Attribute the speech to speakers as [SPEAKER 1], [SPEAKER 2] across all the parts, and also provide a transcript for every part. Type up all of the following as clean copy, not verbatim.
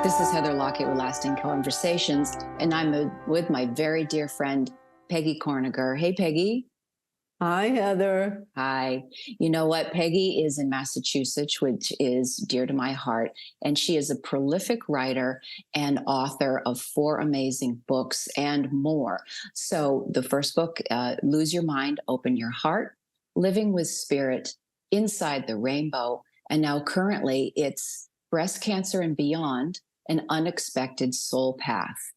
[SPEAKER 1] This is Heather Lockett with Lasting Conversations, and I'm with my very dear friend, Peggy Kornegger. Hey, Peggy.
[SPEAKER 2] Hi, Heather.
[SPEAKER 1] Hi. You know what? Peggy is in Massachusetts, which is dear to my heart, and she is a prolific writer and author of 4 amazing books and more. So the first book, Lose Your Mind, Open Your Heart, Living with Spirit, Inside the Rainbow, and now currently it's Breast Cancer and Beyond, An Unexpected Soul Path.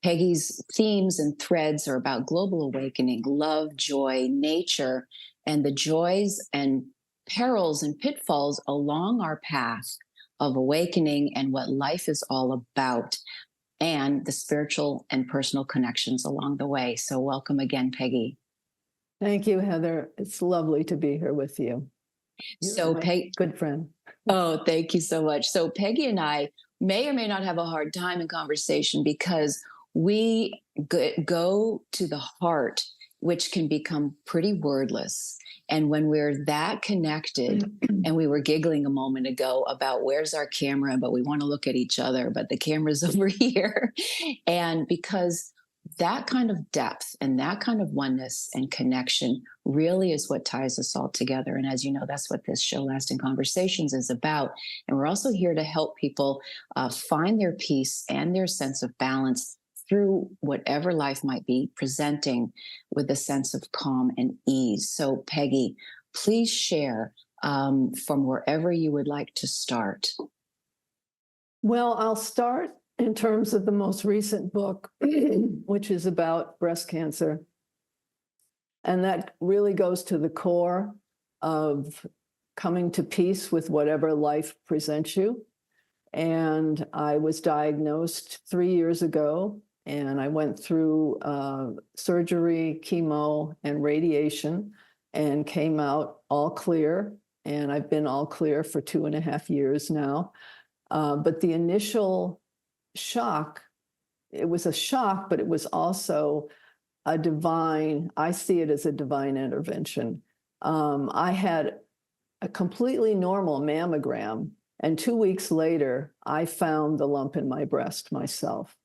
[SPEAKER 1] Peggy's themes and threads are about global awakening, love, joy, nature, and the joys and perils and pitfalls along our path of awakening and what life is all about, and the spiritual and personal connections along the way. So, welcome again, Peggy.
[SPEAKER 2] Thank you, Heather. It's lovely to be here with you. You're my good friend.
[SPEAKER 1] Oh, thank you so much. So, Peggy and I may or may not have a hard time in conversation because we go to the heart, which can become pretty wordless. And when we're that connected, and we were giggling a moment ago about where's our camera, but we want to look at each other, but the camera's over here. And because that kind of depth and that kind of oneness and connection really is what ties us all together. And as you know, that's what this show, Lasting Conversations, is about. And we're also here to help people find their peace and their sense of balance through whatever life might be presenting, with a sense of calm and ease. So, Peggy, please share from wherever you would like to start.
[SPEAKER 2] Well, I'll start in terms of the most recent book, which is about breast cancer. And that really goes to the core of coming to peace with whatever life presents you. And I was diagnosed 3 years ago, and I went through surgery, chemo, and radiation, and came out all clear. And I've been all clear for 2.5 years now. But the initial shock, it was a shock, but it was also I see it as a divine intervention. I had a completely normal mammogram, and 2 weeks later, I found the lump in my breast myself.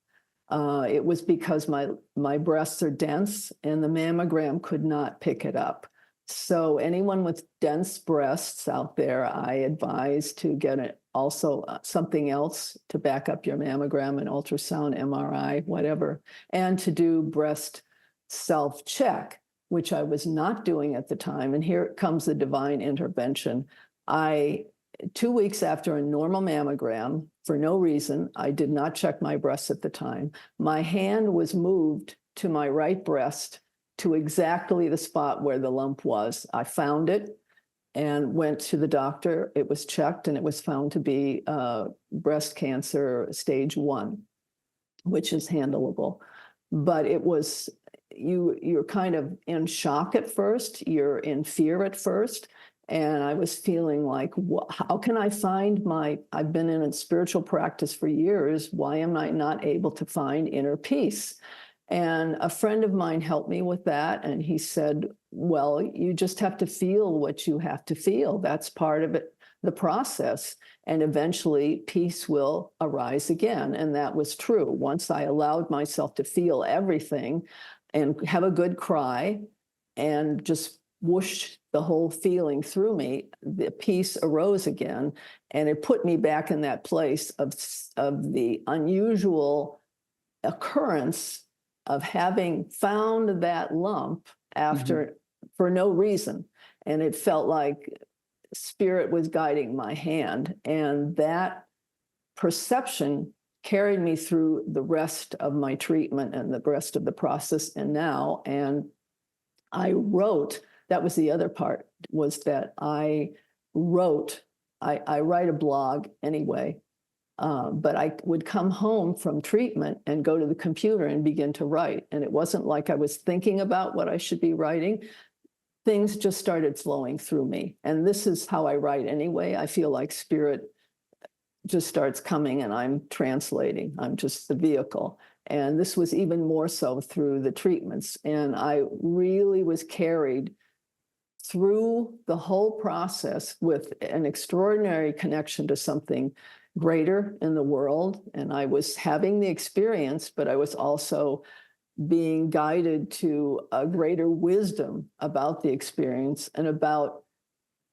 [SPEAKER 2] It was because my breasts are dense and the mammogram could not pick it up. So anyone with dense breasts out there, I advise to get also something else to back up your mammogram, an ultrasound, MRI, whatever, and to do breast self-check, which I was not doing at the time. And here comes the divine intervention. 2 weeks after a normal mammogram, for no reason, I did not check my breasts at the time. My hand was moved to my right breast to exactly the spot where the lump was. I found it and went to the doctor. It was checked and it was found to be breast cancer stage 1, which is handleable. But it was, you're kind of in shock at first, you're in fear at first. And I was feeling like, how can I find I've been in a spiritual practice for years. Why am I not able to find inner peace? And a friend of mine helped me with that. And he said, well, you just have to feel what you have to feel. That's part of it, the process. And eventually peace will arise again. And that was true. Once I allowed myself to feel everything and have a good cry and just whoosh the whole feeling through me, the peace arose again, and it put me back in that place of the unusual occurrence of having found that lump after for no reason. And it felt like spirit was guiding my hand, and that perception carried me through the rest of my treatment and the rest of the process. And I wrote. That was the other part, was that I wrote. I write a blog anyway, but I would come home from treatment and go to the computer and begin to write. And it wasn't like I was thinking about what I should be writing. Things just started flowing through me. And this is how I write anyway. I feel like spirit just starts coming and I'm translating. I'm just the vehicle. And this was even more so through the treatments. And I really was carried through the whole process with an extraordinary connection to something greater in the world. And I was having the experience, but I was also being guided to a greater wisdom about the experience and about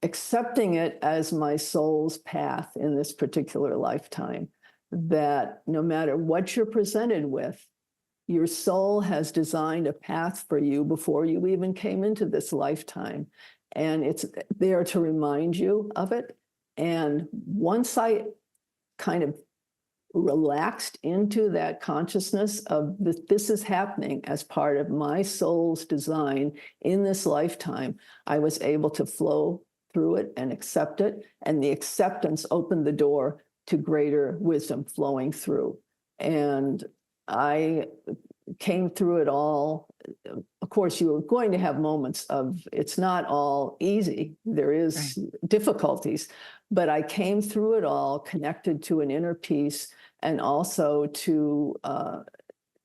[SPEAKER 2] accepting it as my soul's path in this particular lifetime. That no matter what you're presented with, your soul has designed a path for you before you even came into this lifetime. And it's there to remind you of it. And once I kind of relaxed into that consciousness of this is happening as part of my soul's design in this lifetime, I was able to flow through it and accept it. And the acceptance opened the door to greater wisdom flowing through. And I came through it all. Of course, you are going to have moments of it's not all easy. There is difficulties, but I came through it all connected to an inner peace and also to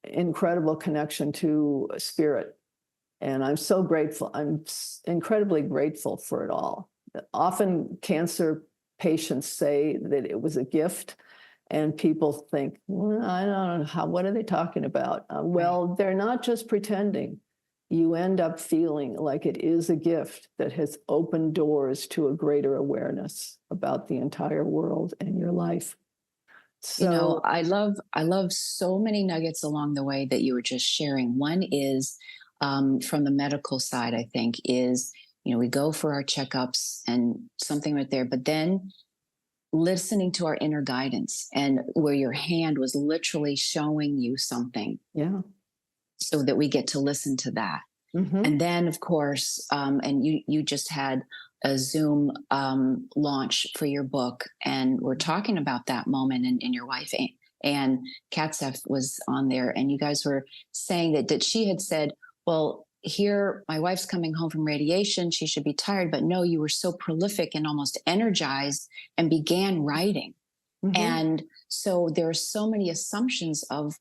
[SPEAKER 2] incredible connection to spirit. And I'm so grateful. I'm incredibly grateful for it all. Often cancer patients say that it was a gift. And people think, well, I don't know, what are they talking about? Well, they're not just pretending. You end up feeling like it is a gift that has opened doors to a greater awareness about the entire world and your life. So,
[SPEAKER 1] I love so many nuggets along the way that you were just sharing. One is from the medical side, I think, is, we go for our checkups and something right there, but then listening to our inner guidance and where your hand was literally showing you something.
[SPEAKER 2] Yeah.
[SPEAKER 1] So that we get to listen to that. Mm-hmm. And then, of course, and you just had a Zoom launch for your book, and we're talking about that moment, and your wife, Anne Katzef, was on there, and you guys were saying that she had said, well, here, my wife's coming home from radiation. She should be tired. But no, you were so prolific and almost energized and began writing. Mm-hmm. And so there are so many assumptions of,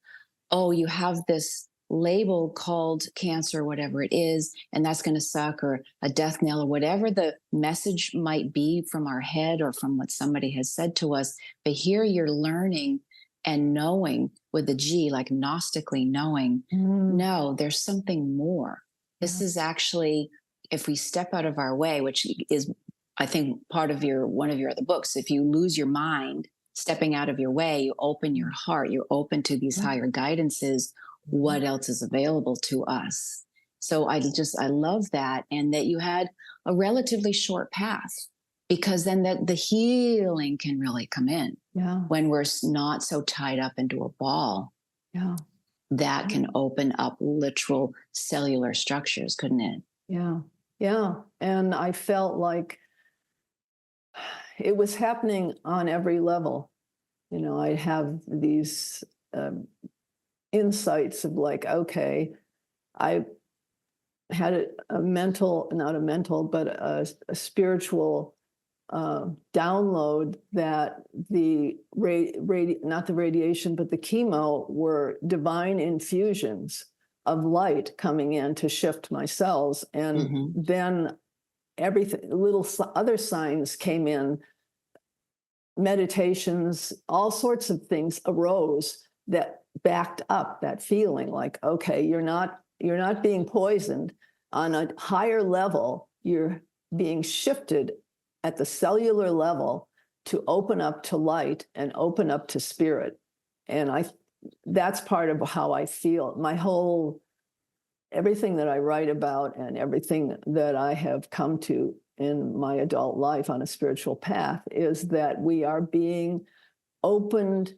[SPEAKER 1] oh, you have this label called cancer, whatever it is, and that's going to suck, or a death knell, or whatever the message might be from our head or from what somebody has said to us. But here you're learning and knowing with the G, like gnostically knowing, no, there's something more. This is actually, if we step out of our way, which is, I think, part of one of your other books, if you lose your mind, stepping out of your way, you open your heart, you're open to these higher guidances. What else is available to us? So I love that. And that you had a relatively short path, because then the healing can really come in when we're not so tied up into a ball. Yeah. That can open up literal cellular structures, couldn't it?
[SPEAKER 2] Yeah. Yeah. And I felt like it was happening on every level. I'd have these insights of like, okay, I had a spiritual download that not the radiation, but the chemo were divine infusions of light coming in to shift my cells. And then everything, little other signs came in, meditations, all sorts of things arose that backed up that feeling like, okay, you're not being poisoned. On a higher level, you're being shifted at the cellular level to open up to light and open up to spirit. And that's part of how I feel. Everything that I write about and everything that I have come to in my adult life on a spiritual path is that we are being opened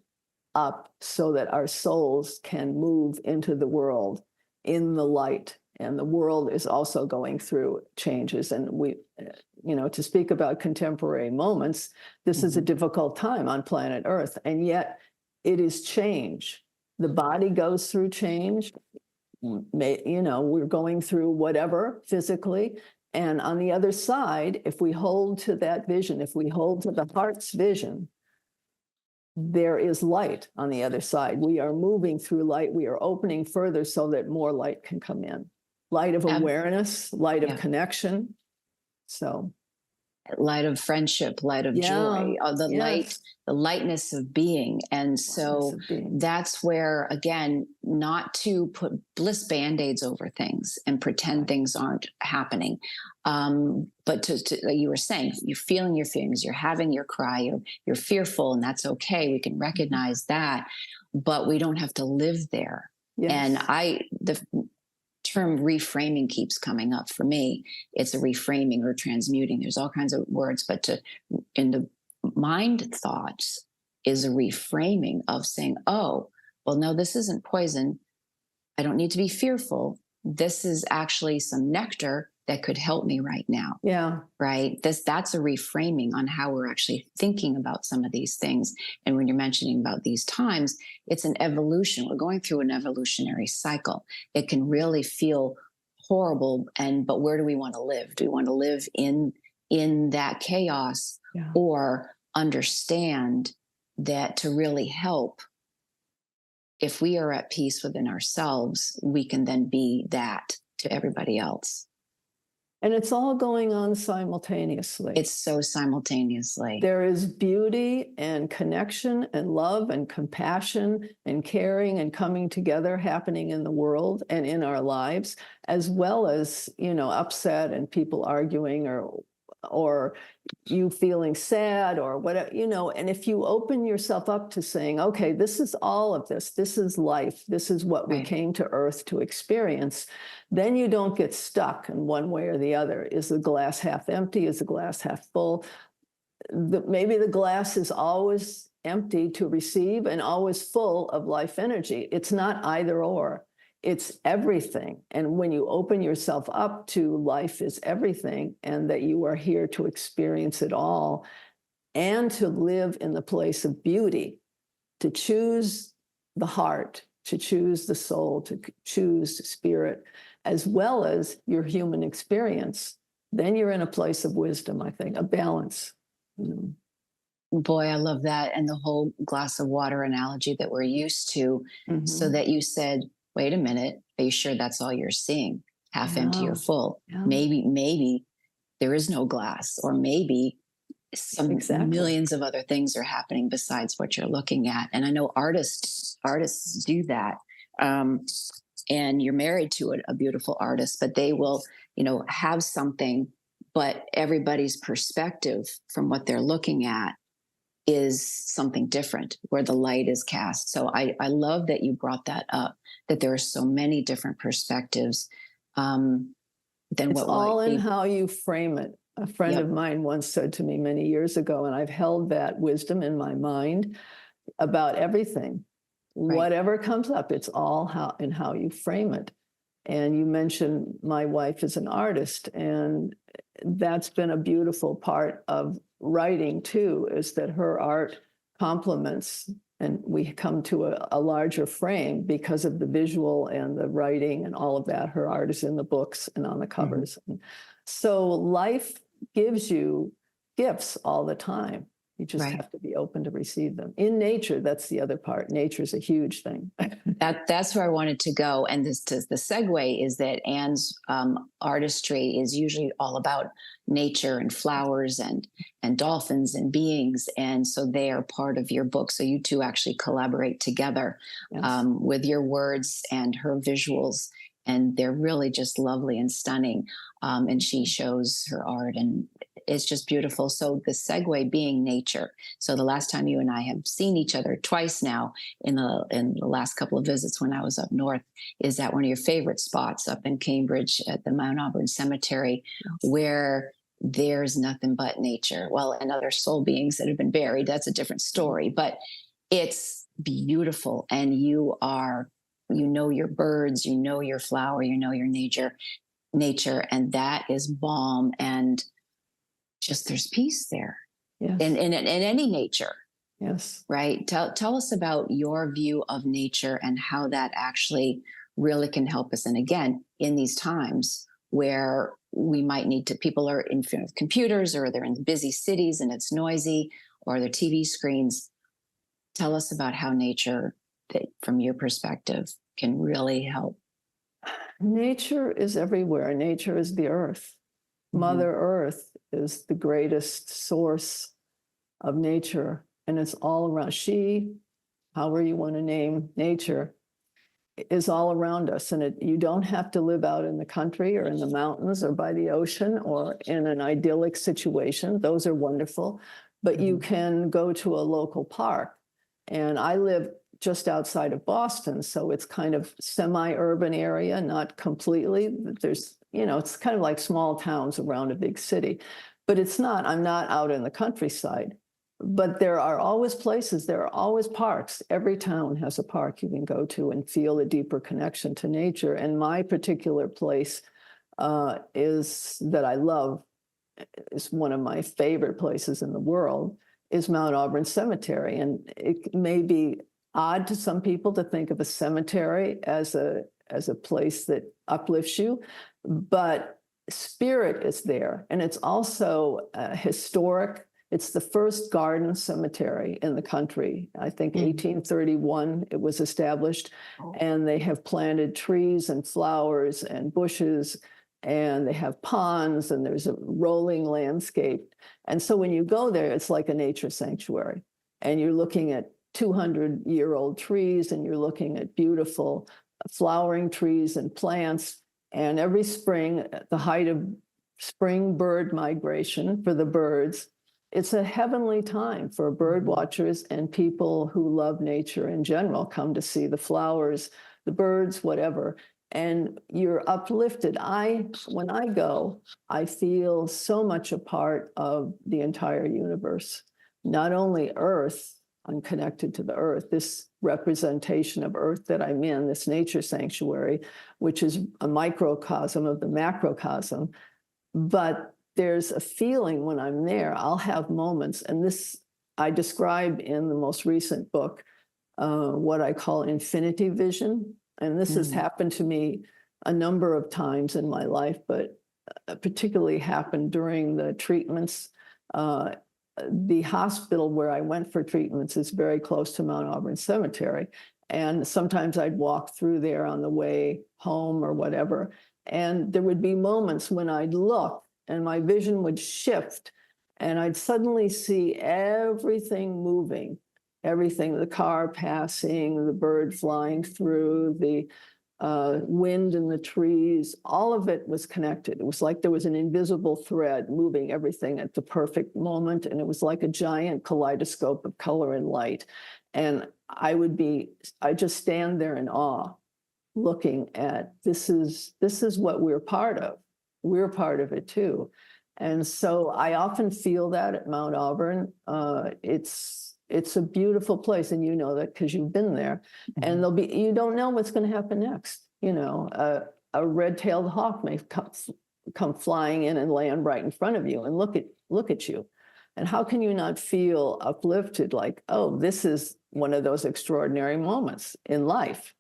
[SPEAKER 2] up so that our souls can move into the world in the light. And the world is also going through changes. And to speak about contemporary moments, this is a difficult time on planet Earth. And yet it is change. The body goes through change. We're going through whatever physically. And on the other side, if we hold to that vision, if we hold to the heart's vision, there is light on the other side. We are moving through light. We are opening further so that more light can come in. Light of awareness, light of connection. So,
[SPEAKER 1] light of friendship, light of
[SPEAKER 2] yeah,
[SPEAKER 1] joy, the light,
[SPEAKER 2] yes,
[SPEAKER 1] the lightness of being. And
[SPEAKER 2] lightness
[SPEAKER 1] so
[SPEAKER 2] of being.
[SPEAKER 1] that's where, again, not to put bliss band-aids over things and pretend
[SPEAKER 2] Right.
[SPEAKER 1] things aren't happening. But like you were saying, you're feeling your feelings, you're having your cry, you're fearful, and that's okay. We can recognize that, but we don't have to live there. And
[SPEAKER 2] Yes.
[SPEAKER 1] the term reframing keeps coming up for me. It's a reframing or transmuting. There's all kinds of words, but in the mind thoughts is a reframing of saying, oh, well, no, this isn't poison. I don't need to be fearful. This is actually some nectar that could help me right now.
[SPEAKER 2] Yeah.
[SPEAKER 1] Right. That's a reframing on how we're actually thinking about some of these things. And when you're mentioning about these times, it's an evolution. We're going through an evolutionary cycle. It can really feel horrible. But where do we want to live? Do we want to live in that chaos,
[SPEAKER 2] Yeah.
[SPEAKER 1] or understand that to really help, if we are at peace within ourselves, we can then be that to everybody else.
[SPEAKER 2] And it's all going on simultaneously.
[SPEAKER 1] It's so simultaneously.
[SPEAKER 2] There is beauty and connection and love and compassion and caring and coming together happening in the world and in our lives, as well as, upset and people arguing or you feeling sad or whatever, and if you open yourself up to saying, okay, this is all of this, this is life, this is what we came to Earth to experience, then you don't get stuck in one way or the other. Is the glass half empty? Is the glass half full? Maybe the glass is always empty to receive and always full of life energy. It's not either or. It's everything. And when you open yourself up to life is everything, and that you are here to experience it all and to live in the place of beauty, to choose the heart, to choose the soul, to choose spirit, as well as your human experience, then you're in a place of wisdom, I think, a balance.
[SPEAKER 1] Boy, I love that. And the whole glass of water analogy that we're used to, so that you said, wait a minute, are you sure that's all you're seeing? Half empty or full?
[SPEAKER 2] Yeah.
[SPEAKER 1] Maybe there is no glass, or maybe some millions of other things are happening besides what you're looking at. And I know artists do that. And you're married to a beautiful artist, but they will, have something, but everybody's perspective from what they're looking at is something different, where the light is cast. So I love that you brought that up, that there are so many different perspectives than
[SPEAKER 2] it's all in how you frame it. A friend of mine once said to me many years ago, and I've held that wisdom in my mind about everything. Whatever comes up, it's all how you frame it. And you mentioned my wife is an artist, and that's been a beautiful part of writing too, is that her art complements, and we come to a larger frame because of the visual and the writing and all of that. Her art is in the books and on the covers. So life gives you gifts all the time. You just have to be open to receive them. In nature, that's the other part. Nature is a huge thing.
[SPEAKER 1] That's where I wanted to go. And the segue is that Anne's artistry is usually all about nature and flowers and dolphins and beings. And so they are part of your book. So you two actually collaborate together with your words and her visuals. And they're really just lovely and stunning. And she shows her art, and it's just beautiful. So the segue being nature. So the last time you and I have seen each other twice now in the last couple of visits when I was up north, is at one of your favorite spots up in Cambridge at the Mount Auburn Cemetery, where there's nothing but nature. Well, and other soul beings that have been buried. That's a different story, but it's beautiful. And you know your birds, you know your flower, you know your nature, and that is balm, and just there's peace there. In any nature. Right. Tell us about your view of nature and how that actually really can help us. And again, in these times where we might need to, people are in front of computers, or they're in busy cities and it's noisy, or their TV screens. Tell us about how nature, that from your perspective, can really help.
[SPEAKER 2] Nature is everywhere. Nature is the earth. Mother Earth is the greatest source of nature, and it's all around. She, however you want to name nature, is all around us. And you don't have to live out in the country or in the mountains or by the ocean or in an idyllic situation. Those are wonderful. But you can go to a local park. And I live just outside of Boston, so it's kind of semi-urban area, not completely. There's, it's kind of like small towns around a big city. But it's not. I'm not out in the countryside. But there are always places, there are always parks. Every town has a park you can go to and feel a deeper connection to nature. And my particular place is that I love, is one of my favorite places in the world, is Mount Auburn Cemetery. And it may be odd to some people to think of a cemetery as a place that uplifts you, but spirit is there. And it's also historic. It's the first garden cemetery in the country. I think 1831 it was established, and they have planted trees and flowers and bushes, and they have ponds, and there's a rolling landscape. And so when you go there, it's like a nature sanctuary, and you're looking at 200-year-old trees, and you're looking at beautiful flowering trees and plants. And every spring, at the height of spring bird migration for the birds, it's a heavenly time for bird watchers and people who love nature in general, come to see the flowers, the birds, whatever. And you're uplifted. When I go, I feel so much a part of the entire universe. Not only Earth, I'm connected to the Earth, this representation of Earth that I'm in, this nature sanctuary, which is a microcosm of the macrocosm, but there's a feeling when I'm there, I'll have moments, and this I describe in the most recent book, what I call infinity vision. And this has happened to me a number of times in my life, but particularly happened during the treatments. The hospital where I went for treatments is very close to Mount Auburn Cemetery. And sometimes I'd walk through there on the way home or whatever. And there would be moments when I'd look and my vision would shift, and I'd suddenly see everything moving, everything, the car passing, the bird flying through, the wind in the trees, all of it was connected. It was like there was an invisible thread moving everything at the perfect moment, and it was like a giant kaleidoscope of color and light. And I just stand there in awe, looking at this is what we're part of. We're part of it too. And so I often feel that at Mount Auburn. It's a beautiful place, and you know that because you've been there. And you don't know what's going to happen next. A red-tailed hawk may come flying in and land right in front of you and look at you. And how can you not feel uplifted, like, oh, this is one of those extraordinary moments in life?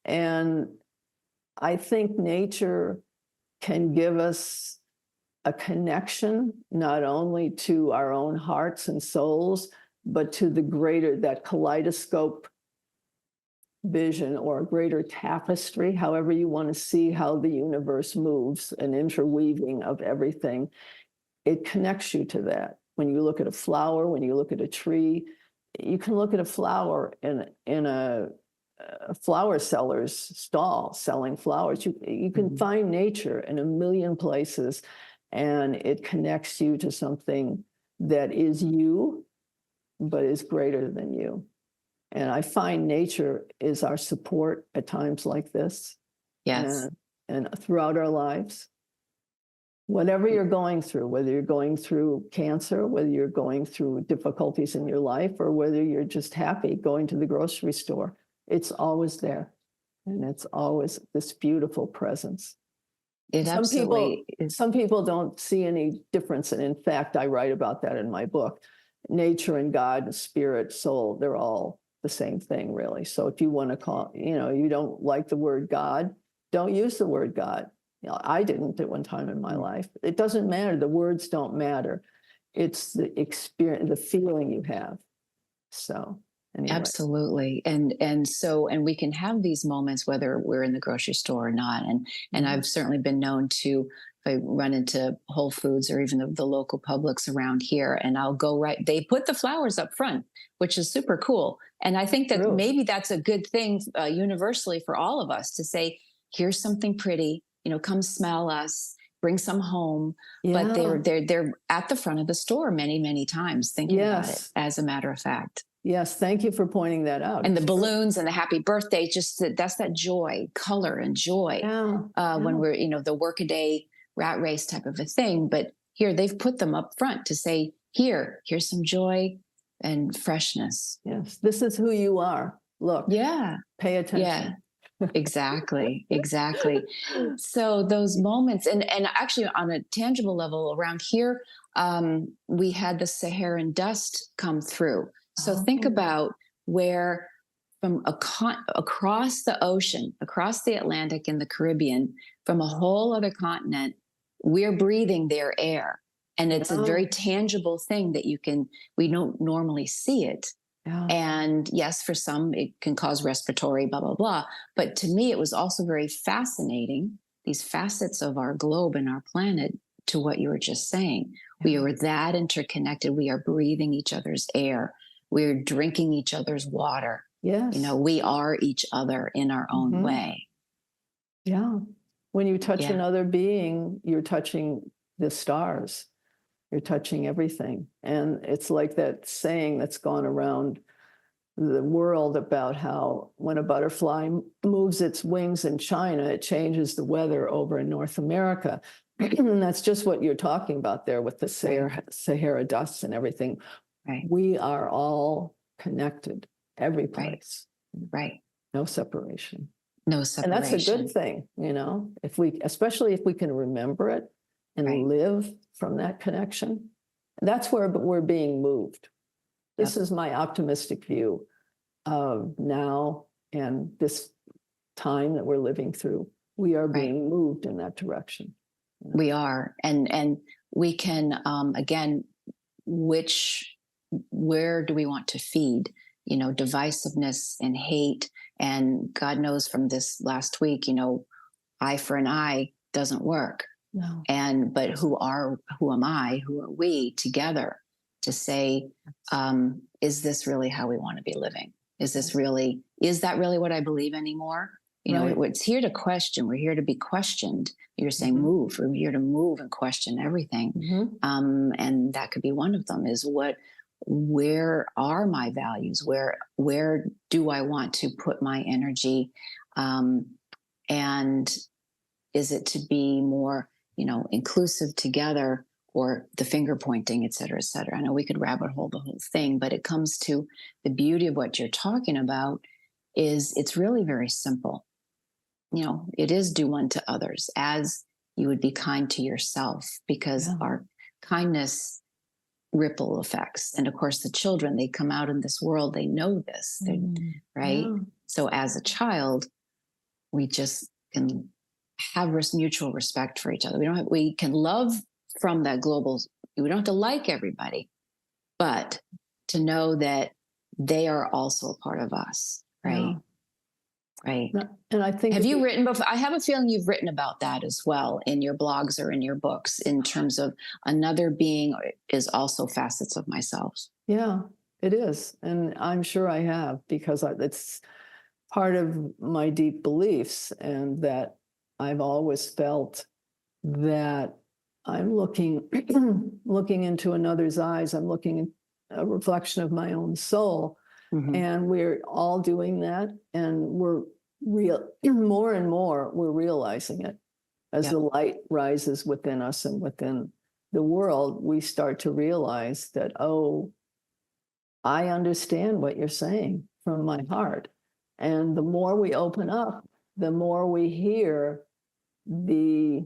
[SPEAKER 2] And I think nature can give us a connection, not only to our own hearts and souls, but to the greater, that kaleidoscope vision or a greater tapestry, however you want to see how the universe moves, an interweaving of everything. It connects you to that. When you look at a flower, when you look at a tree, you can look at a flower in a flower seller's stall selling flowers. You can find nature in a million places, and it connects you to something that is you, but is greater than you. And I find nature is our support at times like this.
[SPEAKER 1] Yes.
[SPEAKER 2] And throughout our lives. Whatever you're going through, whether you're going through cancer, whether you're going through difficulties in your life, or whether you're just happy going to the grocery store, it's always there. And it's always this beautiful presence. Some people don't see any difference. And in fact, I write about that in my book. Nature and God, spirit, soul, they're all the same thing, really. So if you want to call, you don't like the word God, don't use the word God. I didn't at one time in my life. It doesn't matter. The words don't matter. It's the experience, the feeling you have. So anyway.
[SPEAKER 1] Absolutely. And we can have these moments whether we're in the grocery store or not. And I've certainly been known to, if I run into Whole Foods or even the local Publix around here, and I'll go right, they put the flowers up front, which is super cool. And I think that
[SPEAKER 2] True.
[SPEAKER 1] maybe that's a good thing universally for all of us to say, here's something pretty, come smell us, bring some home. But
[SPEAKER 2] Yeah.
[SPEAKER 1] they're at the front of the store many, many times thinking about it,
[SPEAKER 2] Yes.
[SPEAKER 1] as a matter of fact.
[SPEAKER 2] Yes, thank you for pointing that out.
[SPEAKER 1] And the
[SPEAKER 2] It's true.
[SPEAKER 1] balloons and the happy birthday, that's that joy, color and joy. When we're, the workaday rat race type of a thing. But here they've put them up front to say, here's some joy and freshness.
[SPEAKER 2] Yes, this is who you are. Look.
[SPEAKER 1] Yeah.
[SPEAKER 2] Pay attention.
[SPEAKER 1] Yeah. Exactly. So those moments, and actually on a tangible level around here, we had the Saharan dust come through. So think about where from across the ocean, across the Atlantic and the Caribbean, from a whole other continent, we're breathing their air. And it's a very tangible thing that we don't normally see it.
[SPEAKER 2] Yeah.
[SPEAKER 1] And yes, for some, it can cause respiratory, blah, blah, blah. But to me, it was also very fascinating, these facets of our globe and our planet, to what you were just saying. Yeah. We are that interconnected. We are breathing each other's air. We're drinking each other's water.
[SPEAKER 2] Yes.
[SPEAKER 1] We are each other in our own way.
[SPEAKER 2] Yeah. When you touch another being, you're touching the stars. You're touching everything. And it's like that saying that's gone around the world about how when a butterfly moves its wings in China, it changes the weather over in North America. And that's just what you're talking about there with the Sahara dust and everything. Right. We are all connected, every place.
[SPEAKER 1] Right.
[SPEAKER 2] No separation.
[SPEAKER 1] No separation.
[SPEAKER 2] And that's a good thing, especially if we can remember it and live from that connection. That's where we're being moved. This is my optimistic view of now and this time that we're living through. We are being moved in that direction.
[SPEAKER 1] We are. And we can, again, where do we want to feed? Divisiveness and hate. And God knows from this last week, eye for an eye doesn't work.
[SPEAKER 2] No.
[SPEAKER 1] But who am I? Who are we together to say, is this really how we want to be living? Is that really what I believe anymore? It's here to question. We're here to be questioned. You're saying move. We're here to move and question everything. And that could be one of them is where are my values? Where do I want to put my energy? And is it to be more, inclusive together, or the finger pointing, et cetera, et cetera? I know we could rabbit hole the whole thing, but it comes to the beauty of what you're talking about is it's really very simple. It is do unto others as you would be kind to yourself, because our kindness ripple effects. And of course, the children, they come out in this world, they know this, right? Yeah. So as a child, we just can have mutual respect for each other. We can love from that global, we don't have to like everybody, but to know that they are also a part of us, right?
[SPEAKER 2] Yeah.
[SPEAKER 1] Right.
[SPEAKER 2] And I think,
[SPEAKER 1] have you written before? I have a feeling you've written about that as well in your blogs or in your books, in terms of another being is also facets of myself.
[SPEAKER 2] Yeah, it is. And I'm sure I have, because it's part of my deep beliefs, and that I've always felt that I'm looking into another's eyes. I'm looking at a reflection of my own soul. And we're all doing that, and we're more and more we're realizing it as the light rises within us and within the world. We start to realize that, I understand what you're saying from my heart. And the more we open up, the more we hear the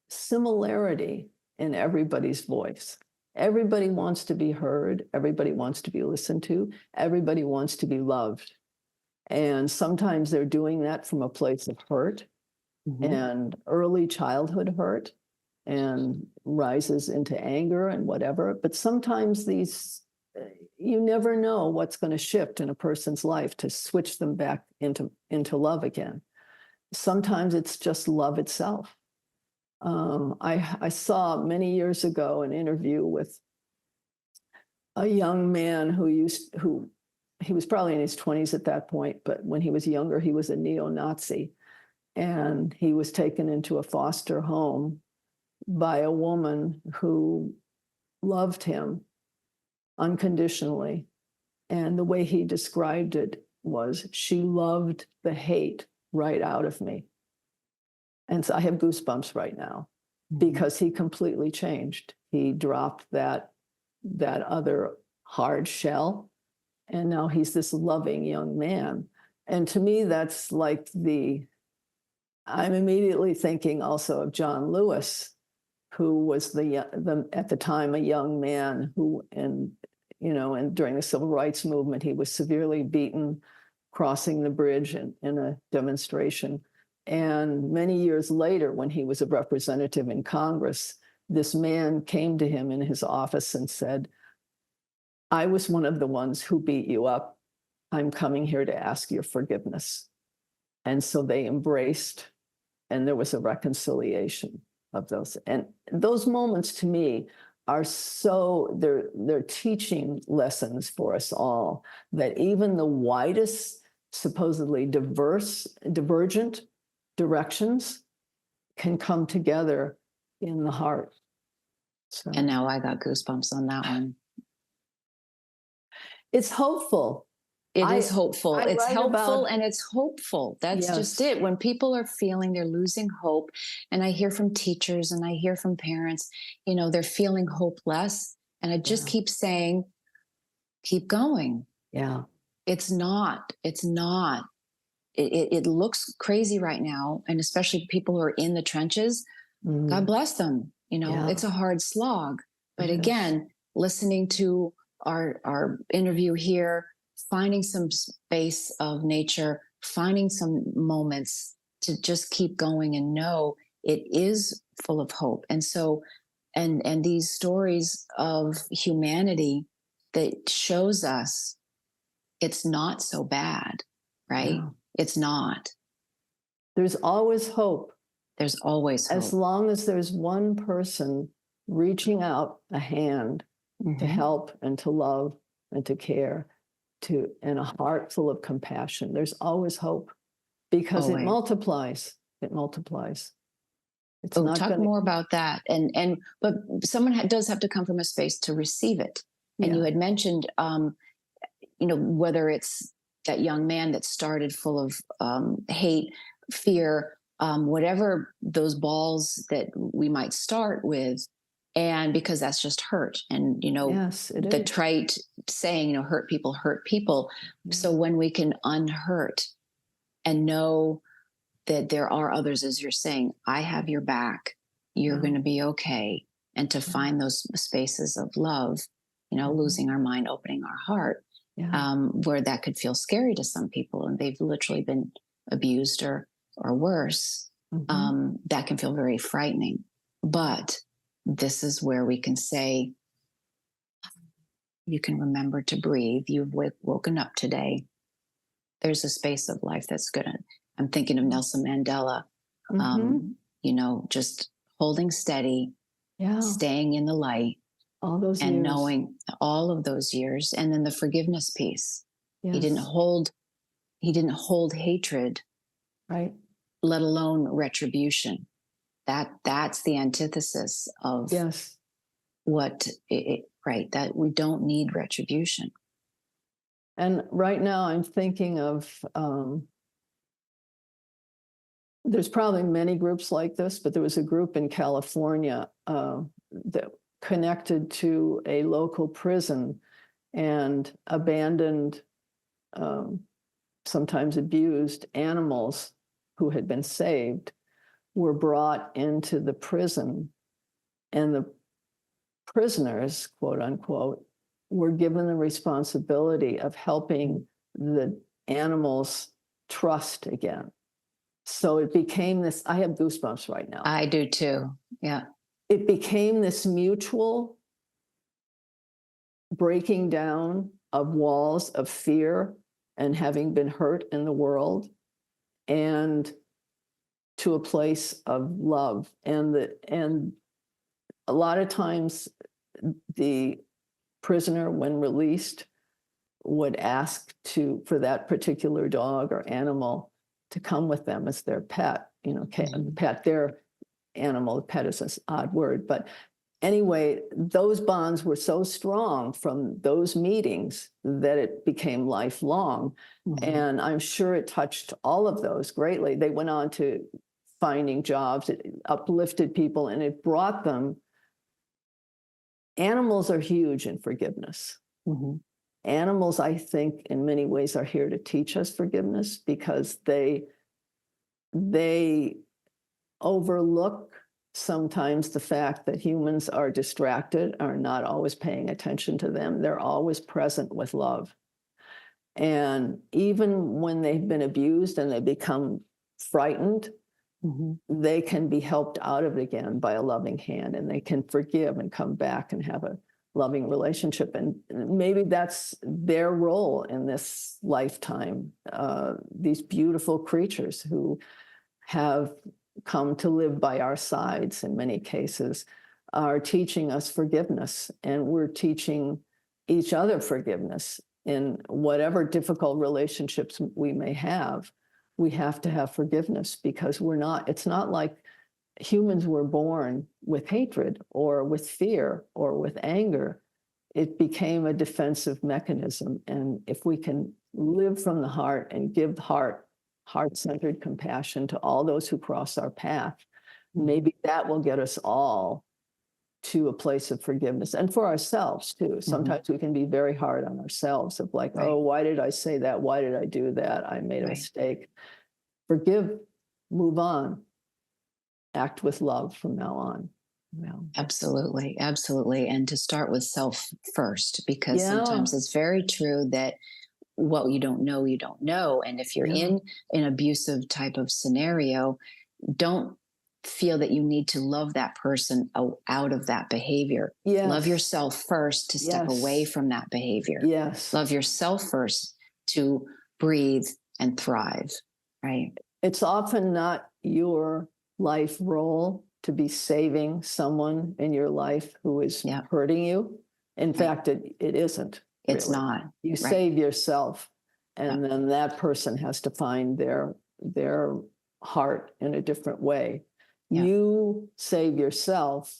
[SPEAKER 2] similarity in everybody's voice. Everybody wants to be heard. Everybody wants to be listened to. Everybody wants to be loved. And sometimes they're doing that from a place of hurt and early childhood hurt, and rises into anger and whatever. But sometimes these you never know what's going to shift in a person's life to switch them back into love again. Sometimes it's just love itself. I saw many years ago an interview with a young man who he was probably in his 20s at that point, but when he was younger, he was a neo-Nazi, and he was taken into a foster home by a woman who loved him unconditionally. And the way he described it was, she loved the hate right out of me. And so I have goosebumps right now because he completely changed. He dropped that other hard shell, and now he's this loving young man. And to me, that's like I'm immediately thinking also of John Lewis, who was at the time a young man who, and during the civil rights movement, he was severely beaten crossing the bridge in a demonstration. And many years later, when he was a representative in Congress, this man came to him in his office and said, "I was one of the ones who beat you up. I'm coming here to ask your forgiveness." And so they embraced, and there was a reconciliation of those. And those moments to me are they're teaching lessons for us all, that even the widest, supposedly divergent directions can come together in the heart. So.
[SPEAKER 1] And now I got goosebumps on that one.
[SPEAKER 2] It's hopeful.
[SPEAKER 1] It is hopeful. It's helpful and it's hopeful. That's just it. When people are feeling they're losing hope, and I hear from teachers and I hear from parents, they're feeling hopeless. And I just keep saying, keep going.
[SPEAKER 2] Yeah.
[SPEAKER 1] It's not. It looks crazy right now. And especially people who are in the trenches, God bless them. It's a hard slog. But again, listening to our interview here, finding some space of nature, finding some moments to just keep going and know it is full of hope. And so, and these stories of humanity that shows us it's not so bad, right? No. It's not.
[SPEAKER 2] There's always hope.
[SPEAKER 1] There's always hope.
[SPEAKER 2] As long as there's one person reaching out a hand to help and to love and to care, and a heart full of compassion, there's always hope, because it multiplies. It multiplies. It's not
[SPEAKER 1] talk more about that. But someone does have to come from a space to receive it. And you had mentioned, whether it's that young man that started full of hate, fear, whatever those balls that we might start with, and because that's just hurt. And, the trite saying, hurt people hurt people. So when we can unhurt and know that there are others, as you're saying, I have your back, you're going to be okay. And to find those spaces of love, losing our mind, opening our heart, where that could feel scary to some people, and they've literally been abused or worse, that can feel very frightening. But this is where we can say, you can remember to breathe. You've woken up today. There's a space of life that's good. I'm thinking of Nelson Mandela, just holding steady, staying in the light,
[SPEAKER 2] all those
[SPEAKER 1] and
[SPEAKER 2] years.
[SPEAKER 1] Knowing all of those years. And then the forgiveness piece. Yes. He didn't hold hatred,
[SPEAKER 2] right?
[SPEAKER 1] Let alone retribution. That's the antithesis of what right, that we don't need retribution.
[SPEAKER 2] And right now I'm thinking of, there's probably many groups like this, but there was a group in California that connected to a local prison, and abandoned, sometimes abused animals who had been saved were brought into the prison, and the prisoners, quote unquote, were given the responsibility of helping the animals trust again. So it became this, I have goosebumps right now.
[SPEAKER 1] I do too, yeah.
[SPEAKER 2] It became this mutual breaking down of walls of fear and having been hurt in the world, and to a place of love. And a lot of times the prisoner, when released, would ask for that particular dog or animal to come with them as their pet, pet their animal. Pet is an odd word, but anyway, those bonds were so strong from those meetings that it became lifelong. And I'm sure it touched all of those greatly. They went on to finding jobs, it uplifted people, and it brought them. Animals are huge in forgiveness. Animals, I think, in many ways are here to teach us forgiveness, because they overlook sometimes the fact that humans are distracted, are not always paying attention to them. They're always present with love. And even when they've been abused and they become frightened, they can be helped out of it again by a loving hand, and they can forgive and come back and have a loving relationship. And maybe that's their role in this lifetime. These beautiful creatures who have come to live by our sides in many cases are teaching us forgiveness, and we're teaching each other forgiveness in whatever difficult relationships we may have. We have to have forgiveness, because it's not like humans were born with hatred or with fear or with anger. It became a defensive mechanism. And if we can live from the heart and give heart-centered compassion to all those who cross our path, maybe that will get us all to a place of forgiveness, and for ourselves too. Sometimes we can be very hard on ourselves, of like, oh, why did I say that? Why did I do that? I made a mistake. Forgive, move on, act with love from now on.
[SPEAKER 1] Absolutely. Absolutely. And to start with self first, because sometimes it's very true that what you don't know, you don't know. And if you're in an abusive type of scenario, don't feel that you need to love that person out of that behavior. Love yourself first to step away from that behavior. Love yourself first to breathe and thrive, right?
[SPEAKER 2] It's often not your life role to be saving someone in your life who is hurting you. In fact, it isn't.
[SPEAKER 1] It's
[SPEAKER 2] really.
[SPEAKER 1] not.
[SPEAKER 2] You save yourself, and then that person has to find their heart in a different way. You save yourself,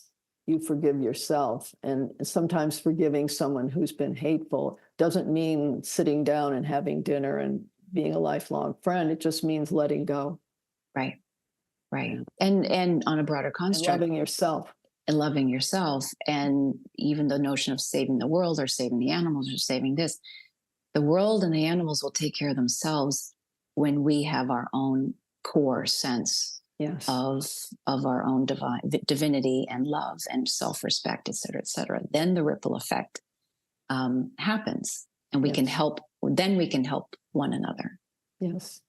[SPEAKER 2] you forgive yourself. And sometimes forgiving someone who's been hateful doesn't mean sitting down and having dinner and being a lifelong friend. It just means letting go.
[SPEAKER 1] Right. And on a broader construct.
[SPEAKER 2] And loving yourself.
[SPEAKER 1] And loving yourself. And even the notion of saving the world or saving the animals or saving this, the world and the animals will take care of themselves when we have our own core sense of our own divinity and love and self-respect, et cetera, then the ripple effect happens, and we can help. Then we can help one another.
[SPEAKER 2] Yes,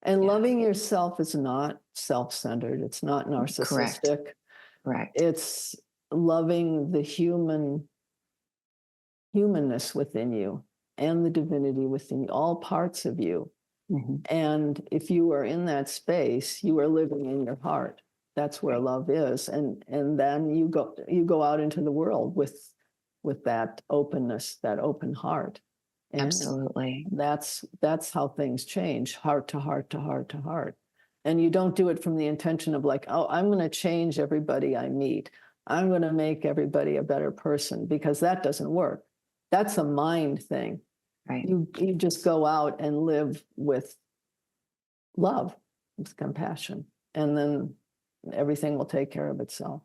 [SPEAKER 2] and loving yourself is not self-centered. It's not narcissistic.
[SPEAKER 1] Correct.
[SPEAKER 2] It's loving the humanness within you and the divinity within you, all parts of you. And if you are in that space, you are living in your heart. That's where love is. And then you go out into the world with that openness, that open heart. And
[SPEAKER 1] absolutely.
[SPEAKER 2] That's how things change, heart to heart to heart to heart. And you don't do it from the intention of like, oh, I'm going to change everybody I meet. I'm going to make everybody a better person, because that doesn't work. That's a mind thing.
[SPEAKER 1] Right.
[SPEAKER 2] You just go out and live with love, with compassion, and then everything will take care of itself.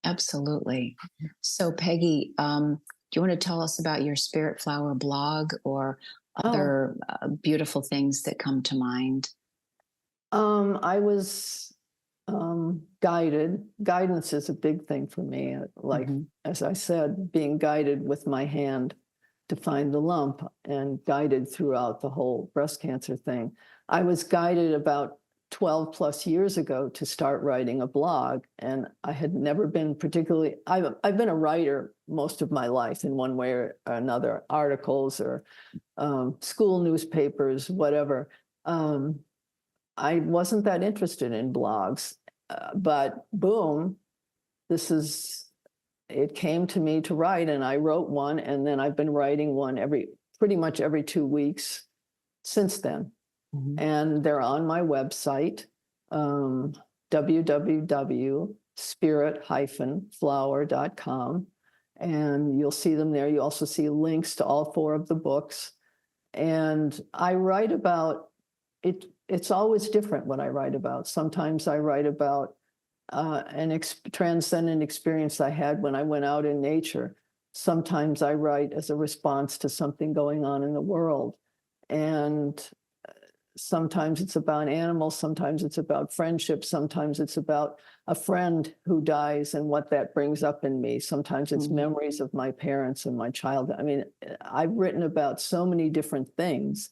[SPEAKER 1] Absolutely. So, Peggy, do you want to tell us about your Spirit Flower blog or other beautiful things that come to mind?
[SPEAKER 2] I was guided. Guidance is a big thing for me. Like, as I said, being guided with my hand to find the lump, and guided throughout the whole breast cancer thing. I was guided about 12 plus years ago to start writing a blog. And I had never been particularly, I've been a writer most of my life in one way or another, articles or school newspapers, whatever. I wasn't that interested in blogs, but boom, it came to me to write, and I wrote one, and then I've been writing one pretty much every 2 weeks since then. Mm-hmm. And they're on my website, www.spirit-flower.com. And you'll see them there. You also see links to all 4 of the books. And I write about it. It's always different what I write about. Sometimes I write about an transcendent experience I had when I went out in nature. Sometimes I write as a response to something going on in the world. And sometimes it's about animals, sometimes it's about friendship, sometimes it's about a friend who dies and what that brings up in me. Sometimes it's memories of my parents and my childhood. I mean, I've written about so many different things.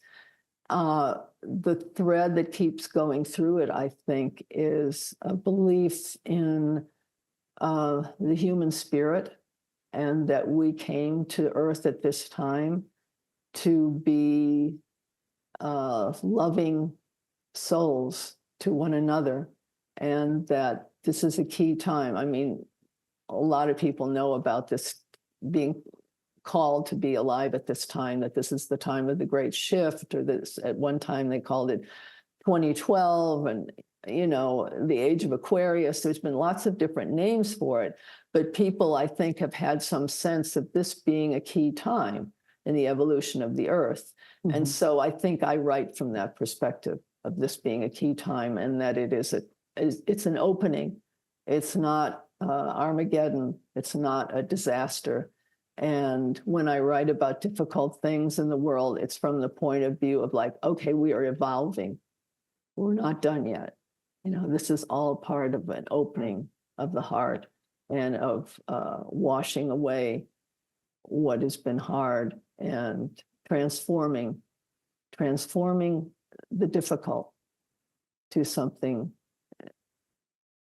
[SPEAKER 2] The thread that keeps going through it, I think, is a belief in the human spirit, and that we came to Earth at this time to be loving souls to one another, and that this is a key time. I mean, a lot of people know about this being called to be alive at this time, that this is the time of the great shift, or this, at one time they called it 2012, and the age of Aquarius. There's been lots of different names for it, but people, I think, have had some sense of this being a key time in the evolution of the Earth. Mm-hmm. And so I think I write from that perspective of this being a key time, and that it's an opening. It's not Armageddon. It's not a disaster. And when I write about difficult things in the world, it's from the point of view of like, okay, we are evolving. We're not done yet. This is all part of an opening of the heart and of washing away what has been hard and transforming the difficult to something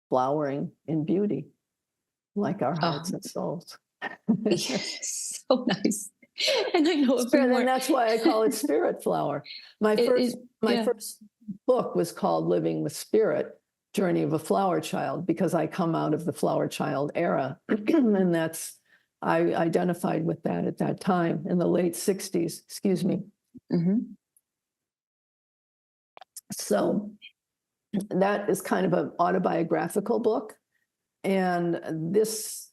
[SPEAKER 2] flowering in beauty, like our hearts and souls.
[SPEAKER 1] Yes, so nice. And I know
[SPEAKER 2] and that's why I call it Spirit Flower. My first book was called Living with Spirit, Journey of a Flower Child, because I come out of the flower child era. And I identified with that at that time in the late 60s, excuse me. Mm-hmm. So that is kind of an autobiographical book. And this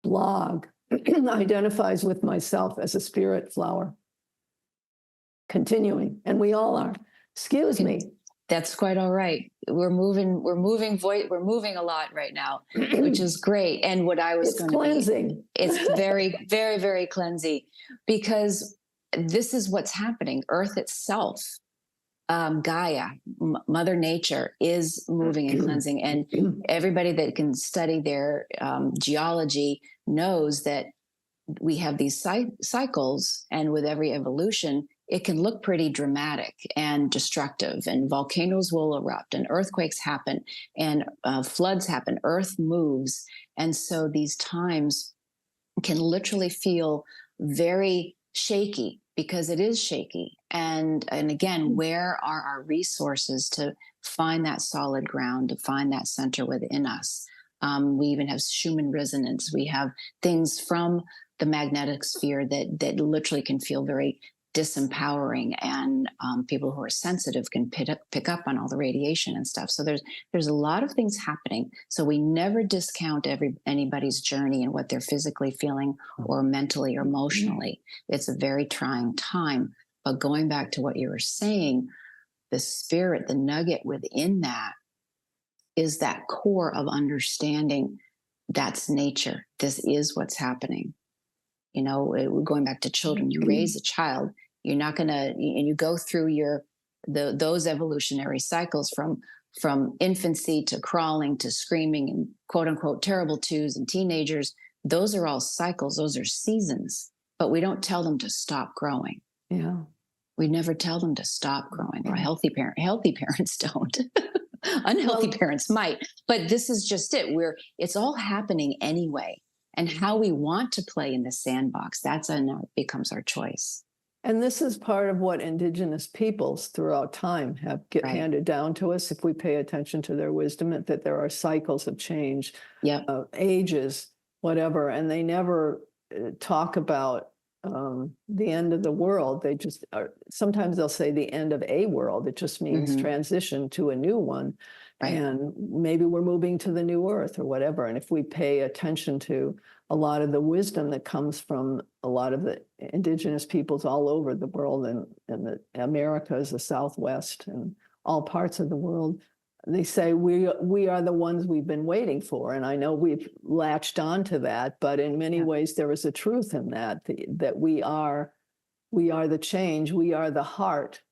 [SPEAKER 2] blog identifies with myself as a spirit flower. Continuing, and we all are. Excuse me.
[SPEAKER 1] That's quite all right. We're moving a lot right now, which is great. And what I was going to
[SPEAKER 2] cleansing.
[SPEAKER 1] It's very, very, very cleansing, because this is what's happening. Earth itself, Gaia, Mother Nature, is moving and cleansing. And everybody that can study their geology knows that we have these cycles, and with every evolution, it can look pretty dramatic and destructive, and volcanoes will erupt, and earthquakes happen, and floods happen. Earth moves. And so these times can literally feel very shaky, because it is shaky. And again, where are our resources to find that solid ground, to find that center within us? We even have Schumann resonance. We have things from the magnetic sphere that literally can feel very disempowering, and people who are sensitive can pick up on all the radiation and stuff. So there's a lot of things happening. So we never discount anybody's journey and what they're physically feeling, or mentally or emotionally. It's a very trying time. But going back to what you were saying, the spirit, the nugget within that, is that core of understanding that's nature. This is what's happening. Going back to children, you raise a child, you're not going to, and you go through those evolutionary cycles from infancy to crawling to screaming and quote unquote terrible twos and teenagers. Those are all cycles. Those are seasons, but we don't tell them to stop growing.
[SPEAKER 2] Yeah.
[SPEAKER 1] We never tell them to stop growing. Or healthy parents don't. Unhealthy
[SPEAKER 2] Well,
[SPEAKER 1] parents might, but this is just it. It's all happening anyway. And how we want to play in the sandbox, becomes our choice.
[SPEAKER 2] and this is part of what indigenous peoples throughout time have get
[SPEAKER 1] Right.
[SPEAKER 2] handed down to us if we pay attention to their wisdom, that there are cycles of change,
[SPEAKER 1] Yep.
[SPEAKER 2] Ages, whatever, and they never talk about the end of the world. They just are, sometimes they'll say the end of a world. It just means
[SPEAKER 1] Mhm.
[SPEAKER 2] transition to a new one.
[SPEAKER 1] Right.
[SPEAKER 2] And maybe we're moving to the new earth or whatever. And if we pay attention to a lot of the wisdom that comes from a lot of the indigenous peoples all over the world, and the Americas, the Southwest, and all parts of the world, they say we are the ones we've been waiting for. And I know we've latched on to that, but in many ways there is a truth in that, that we are the change. We are the heart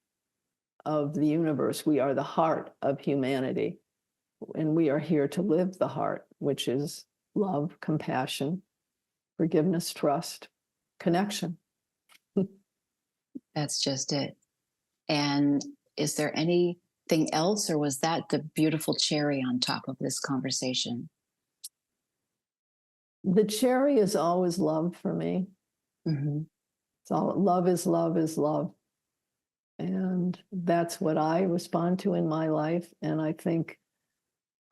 [SPEAKER 2] of the universe. We are the heart of humanity. And we are here to live the heart, which is love, compassion, forgiveness, trust, connection.
[SPEAKER 1] That's just it. And is there anything else, or was that the beautiful cherry on top of this conversation?
[SPEAKER 2] The cherry is always love for me.
[SPEAKER 1] Mm-hmm.
[SPEAKER 2] It's all love is love is love. And that's what I respond to in my life. And I think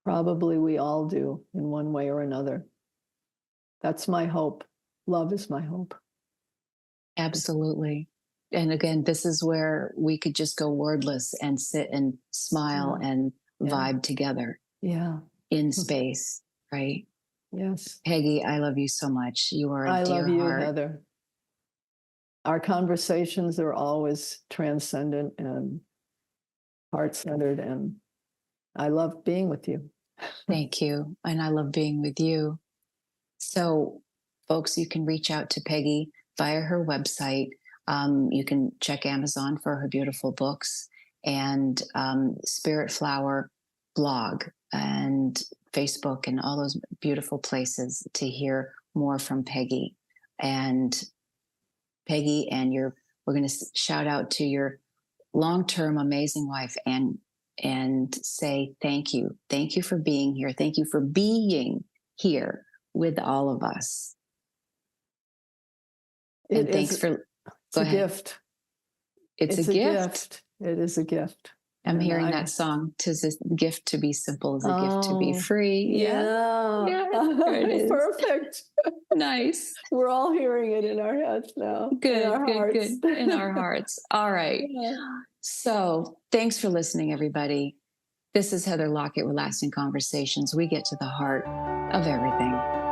[SPEAKER 2] probably we all do in one way or another. That's my hope. Love is my hope.
[SPEAKER 1] Absolutely. And again, this is where we could just go wordless and sit and smile and vibe together in space, right?
[SPEAKER 2] Yes.
[SPEAKER 1] Peggy, I love you so much. You are a
[SPEAKER 2] I
[SPEAKER 1] dear
[SPEAKER 2] love you,
[SPEAKER 1] heart.
[SPEAKER 2] Heather. Our conversations are always transcendent and heart-centered, and I love being with you.
[SPEAKER 1] Thank you. And I love being with you. So, folks, you can reach out to Peggy via her website. You can check Amazon for her beautiful books, and Spirit Flower blog and Facebook and all those beautiful places to hear more from Peggy. And Peggy, we're going to shout out to your long-term amazing wife and say thank you. Thank you for being here. Thank you for being here with all of us. And thanks for,
[SPEAKER 2] it's a gift.
[SPEAKER 1] It's a gift.
[SPEAKER 2] It is a gift.
[SPEAKER 1] I'm hearing that song. 'Tis a gift to be simple, is a gift to be free.
[SPEAKER 2] Yeah.
[SPEAKER 1] There it is.
[SPEAKER 2] Perfect.
[SPEAKER 1] Nice.
[SPEAKER 2] We're all hearing it in our heads now.
[SPEAKER 1] Good,
[SPEAKER 2] in our hearts.
[SPEAKER 1] good. In our hearts. All right.
[SPEAKER 2] Yeah.
[SPEAKER 1] So thanks for listening, everybody. This is Heather Lockett with Lasting Conversations. We get to the heart of everything.